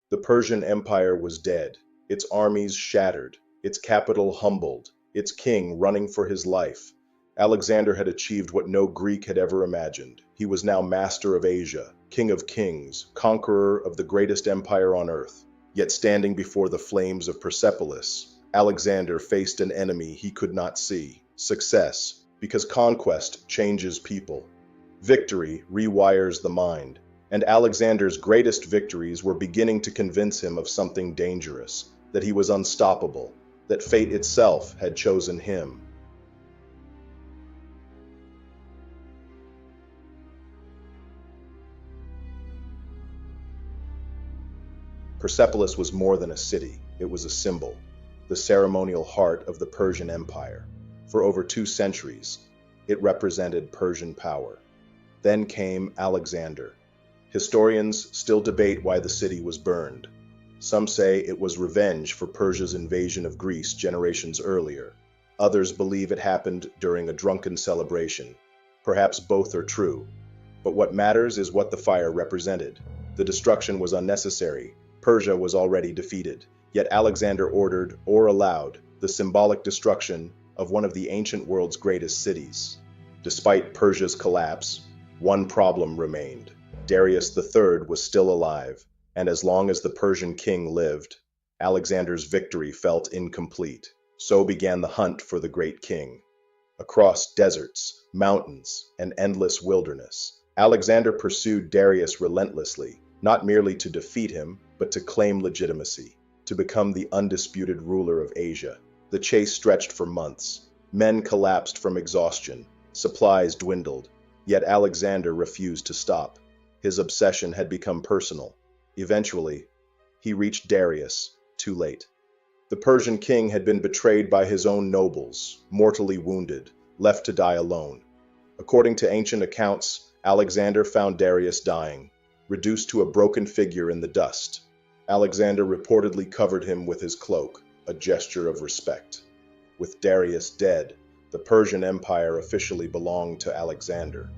The Persian Empire was dead, its armies shattered, its capital humbled, its king running for his life. Alexander had achieved what no Greek had ever imagined. He was now master of Asia, king of kings, conqueror of the greatest empire on earth. Yet standing before the flames of Persepolis, Alexander faced an enemy he could not see: success, because conquest changes people. Victory rewires the mind, and Alexander's greatest victories were beginning to convince him of something dangerous, that he was unstoppable, that fate itself had chosen him. Persepolis was more than a city, it was a symbol, the ceremonial heart of the Persian Empire. For over 2 centuries, it represented Persian power. Then came Alexander. Historians still debate why the city was burned. Some say it was revenge for Persia's invasion of Greece generations earlier. Others believe it happened during a drunken celebration. Perhaps both are true. But what matters is what the fire represented. The destruction was unnecessary. Persia was already defeated. Yet Alexander ordered, or allowed, the symbolic destruction of one of the ancient world's greatest cities. Despite Persia's collapse, one problem remained. Darius III was still alive, and as long as the Persian king lived, Alexander's victory felt incomplete. So began the hunt for the great king. Across deserts, mountains, and endless wilderness, Alexander pursued Darius relentlessly, not merely to defeat him, but to claim legitimacy, to become the undisputed ruler of Asia. The chase stretched for months. Men collapsed from exhaustion. Supplies dwindled. Yet Alexander refused to stop. His obsession had become personal. Eventually, he reached Darius, too late. The Persian king had been betrayed by his own nobles, mortally wounded, left to die alone. According to ancient accounts, Alexander found Darius dying, reduced to a broken figure in the dust. Alexander reportedly covered him with his cloak, a gesture of respect. With Darius dead, the Persian Empire officially belonged to Alexander.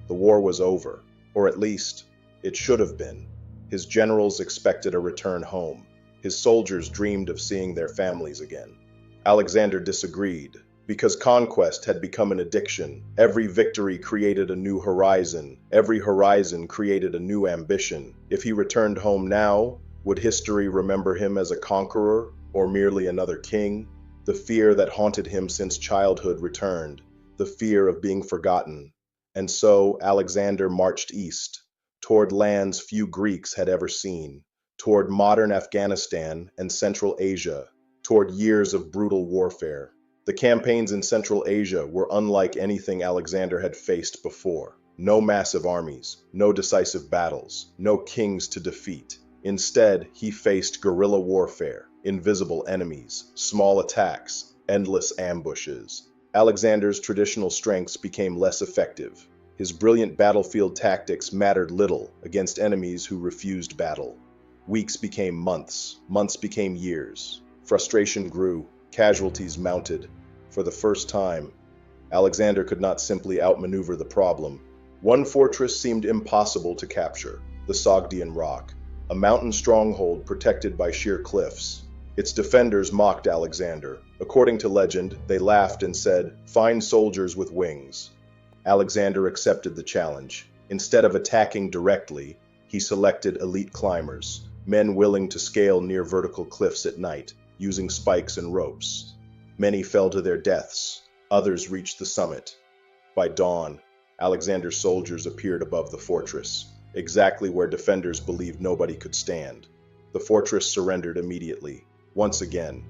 The war was over, or at least, it should have been. His generals expected a return home. His soldiers dreamed of seeing their families again. Alexander disagreed. Because conquest had become an addiction, every victory created a new horizon. Every horizon created a new ambition. If he returned home now, would history remember him as a conqueror or merely another king? The fear that haunted him since childhood returned, the fear of being forgotten. And so Alexander marched east, toward lands few Greeks had ever seen, toward modern Afghanistan and Central Asia, toward years of brutal warfare. The campaigns in Central Asia were unlike anything Alexander had faced before. No massive armies, no decisive battles, no kings to defeat. Instead, he faced guerrilla warfare, invisible enemies, small attacks, endless ambushes. Alexander's traditional strengths became less effective. His brilliant battlefield tactics mattered little against enemies who refused battle. Weeks became months, months became years. Frustration grew, casualties mounted. For the first time, Alexander could not simply outmaneuver the problem. One fortress seemed impossible to capture, the Sogdian Rock, a mountain stronghold protected by sheer cliffs. Its defenders mocked Alexander. According to legend, they laughed and said, "Fine soldiers with wings." Alexander accepted the challenge. Instead of attacking directly, he selected elite climbers, men willing to scale near vertical cliffs at night, using spikes and ropes. Many fell to their deaths. Others reached the summit. By dawn, Alexander's soldiers appeared above the fortress, exactly where defenders believed nobody could stand. The fortress surrendered immediately. Once again,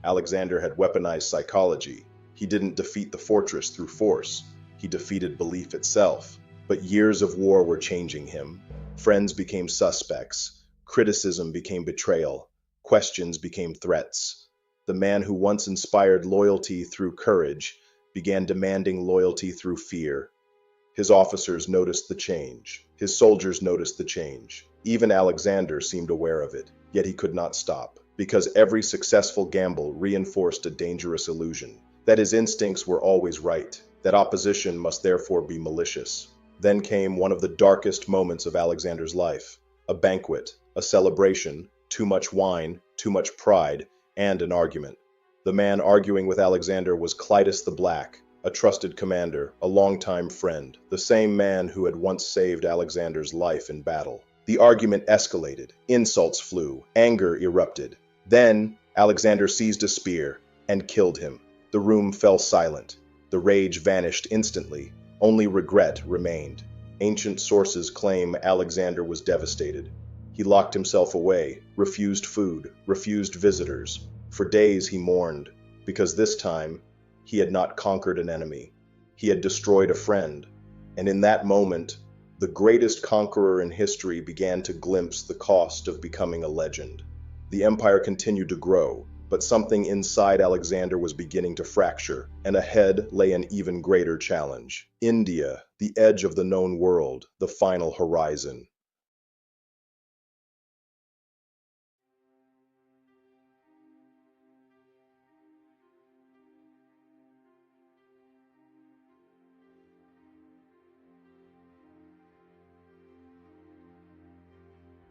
Alexander had weaponized psychology. He didn't defeat the fortress through force. He defeated belief itself. But years of war were changing him. Friends became suspects. Criticism became betrayal. Questions became threats. The man who once inspired loyalty through courage began demanding loyalty through fear. His officers noticed the change. His soldiers noticed the change. Even Alexander seemed aware of it, yet he could not stop, because every successful gamble reinforced a dangerous illusion, that his instincts were always right, that opposition must therefore be malicious. Then came one of the darkest moments of Alexander's life, a banquet, a celebration, too much wine, too much pride, and an argument. The man arguing with Alexander was Clitus the Black, a trusted commander, a longtime friend, the same man who had once saved Alexander's life in battle. The argument escalated, insults flew, anger erupted. Then Alexander seized a spear and killed him. The room fell silent. The rage vanished instantly. Only regret remained. Ancient sources claim Alexander was devastated. He locked himself away, refused food, refused visitors. For days he mourned, because this time he had not conquered an enemy. He had destroyed a friend. And in that moment, the greatest conqueror in history began to glimpse the cost of becoming a legend. The empire continued to grow, but something inside Alexander was beginning to fracture, and ahead lay an even greater challenge. India, the edge of the known world, the final horizon.